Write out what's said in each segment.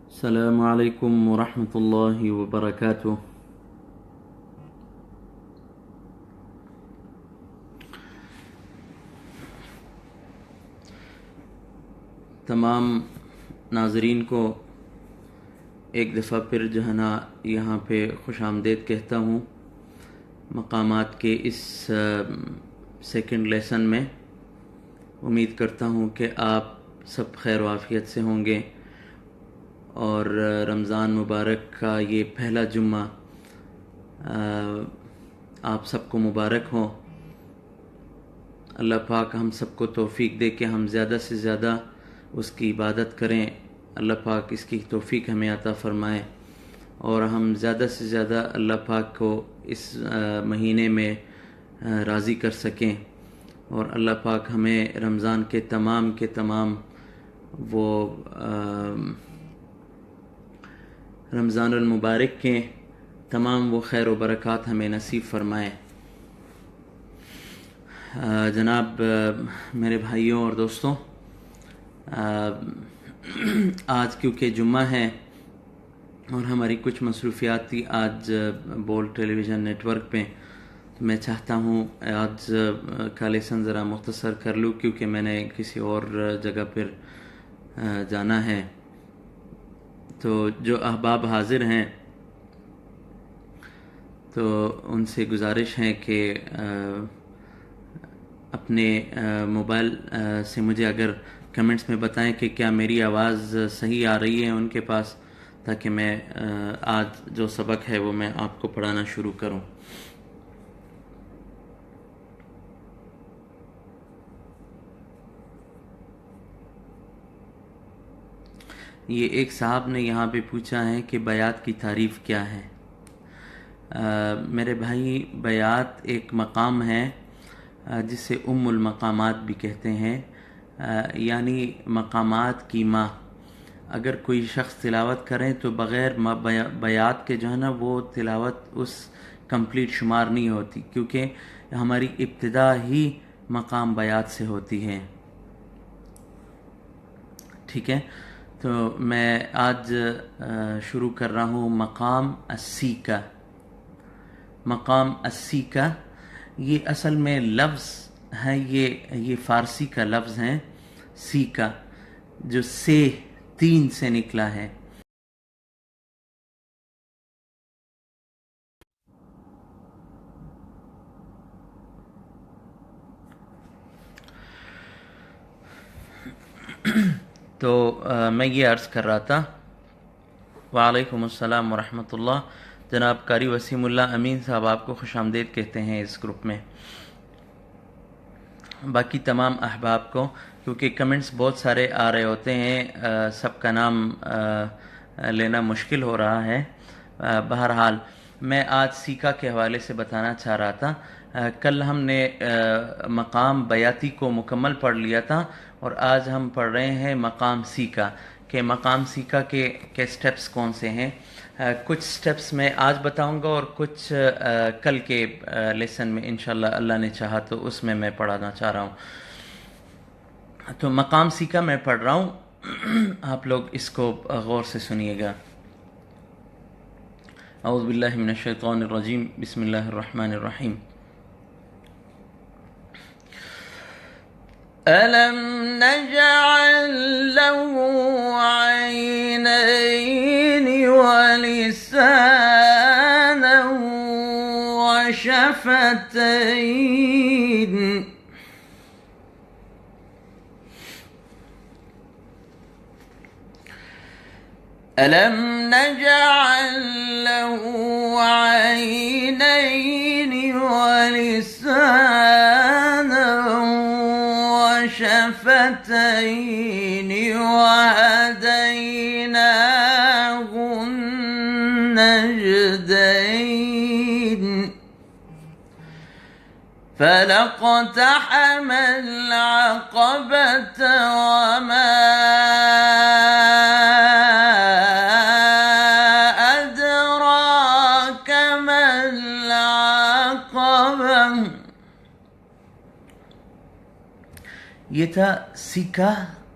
السلام علیکم ورحمۃ اللہ وبرکاتہ۔ تمام ناظرین کو ایک دفعہ پھر جو ہے نا یہاں پہ خوش آمدید کہتا ہوں مقامات کے اس سیکنڈ لیسن میں۔ امید کرتا ہوں کہ آپ سب خیر و عافیت سے ہوں گے اور رمضان مبارک کا یہ پہلا جمعہ آپ سب کو مبارک ہو۔ اللہ پاک ہم سب کو توفیق دے کہ ہم زیادہ سے زیادہ اس کی عبادت کریں۔ اللہ پاک اس کی توفیق ہمیں عطا فرمائے اور ہم زیادہ سے زیادہ اللہ پاک کو اس مہینے میں راضی کر سکیں، اور اللہ پاک ہمیں رمضان کے تمام وہ رمضان المبارک کے تمام وہ خیر و برکات ہمیں نصیب فرمائے۔ جناب میرے بھائیوں اور دوستوں، آج کیونکہ جمعہ ہے اور ہماری کچھ مصروفیات تھی آج بولٹ ٹیلی ویژن نیٹ ورک پہ، تو میں چاہتا ہوں آج کا لیسن ذرا مختصر کر لوں کیونکہ میں نے کسی اور جگہ پر جانا ہے۔ تو جو احباب حاضر ہیں تو ان سے گزارش ہے کہ اپنے موبائل سے مجھے اگر کمنٹس میں بتائیں کہ کیا میری آواز صحیح آ رہی ہے ان کے پاس، تاکہ میں آج جو سبق ہے وہ میں آپ کو پڑھانا شروع کروں۔ یہ ایک صاحب نے یہاں پہ پوچھا ہے کہ بیعت کی تعریف کیا ہے۔ میرے بھائی، بیعت ایک مقام ہے جسے ام المقامات بھی کہتے ہیں، یعنی مقامات کی ماں۔ اگر کوئی شخص تلاوت کرے تو بغیر بیعت کے جو ہے نا وہ تلاوت اس کمپلیٹ شمار نہیں ہوتی، کیونکہ ہماری ابتدا ہی مقام بیعت سے ہوتی ہے۔ ٹھیک ہے، تو میں آج شروع کر رہا ہوں مقام اسی کا۔ مقام اسی کا یہ اصل میں لفظ ہے، یہ فارسی کا لفظ ہے سی کا، جو سے تین سے نکلا ہے۔ تو میں یہ عرض کر رہا تھا، وعلیکم السلام ورحمۃ اللہ۔ جناب قاری وسیم اللہ امین صاحب آپ کو خوش آمدید کہتے ہیں اس گروپ میں۔ باقی تمام احباب کو، کیونکہ کمنٹس بہت سارے آ رہے ہوتے ہیں، سب کا نام لینا مشکل ہو رہا ہے۔ بہرحال میں آج سیکا کے حوالے سے بتانا چاہ رہا تھا۔ کل ہم نے مقام بیعتی کو مکمل پڑھ لیا تھا اور آج ہم پڑھ رہے ہیں مقام سیکا، کہ مقام سیکا کے سٹیپس کون سے ہیں۔ کچھ سٹیپس میں آج بتاؤں گا اور کچھ کل کے لیسن میں انشاءاللہ اللہ نے چاہا تو اس میں پڑھانا چاہ رہا ہوں۔ تو مقام سیکا میں پڑھ رہا ہوں، آپ لوگ اس کو غور سے سنیے گا۔ اعوذ باللہ من الشیطان الرجیم، بسم اللہ الرحمن الرحیم۔ أَلَمْ نَجْعَلْ لَهُ عَيْنَيْنِ وَلِسَانًا وَشَفَتَيْنِ أَلَمْ نَجْعَلْ لَهُ عَيْنَيْنِ وَلِسَانًا وَشَفَتَيْنِ وَهَدَيْنَاهُ النَّجْدَيْنِ فَلَاقْتَحَمَ الْعَقَبَةَ وَمَا أَدْرَاكَ مَا الْعَقَبَةُ۔ یہ تھا سیکا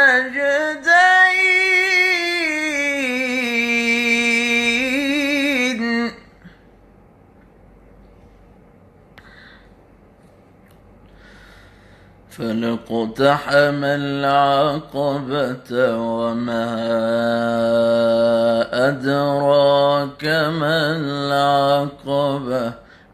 النجدين فلقتحم العقبة وما أدراك ما العقبة।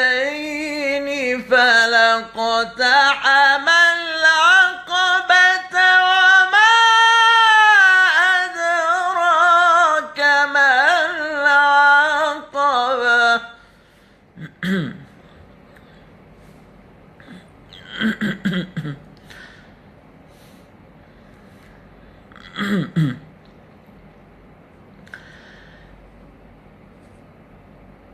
النجدين فلقتحم العقبة وما أدراك ما العقبة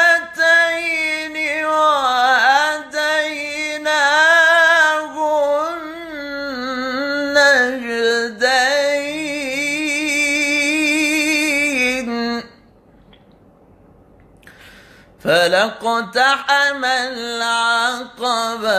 وشفتين وهديناه النجدين فلقتحم العقبة।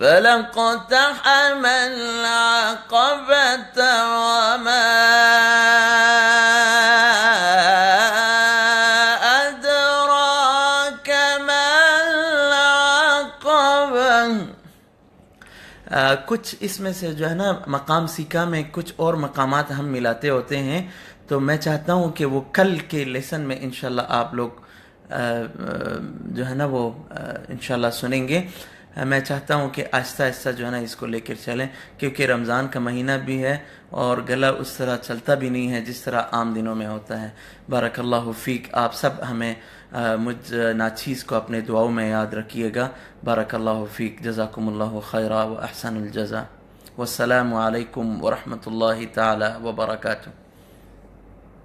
فلقتحم العقبة وما أدراك ما العقبة. کچھ اس میں سے جو ہے نا مقام سیکھا میں کچھ اور مقامات ہم ملاتے ہوتے ہیں، تو میں چاہتا ہوں کہ وہ کل کے لیسن میں انشاءاللہ آپ لوگ جو ہے نا وہ انشاءاللہ سنیں گے. میں چاہتا ہوں کہ آہستہ آہستہ جو ہے نا اس کو لے کر چلیں، کیونکہ رمضان کا مہینہ بھی ہے اور گلا اس طرح چلتا بھی نہیں ہے جس طرح عام دنوں میں ہوتا ہے. بارک اللہ فیک. آپ سب ہمیں مجھ ناچیز کو اپنے دعاؤں میں یاد رکھیے گا. بارک اللہ فیک. جزاکم اللہ خیرا و احسن الجزا. والسلام علیکم ورحمۃ اللہ تعالی وبرکاتہ.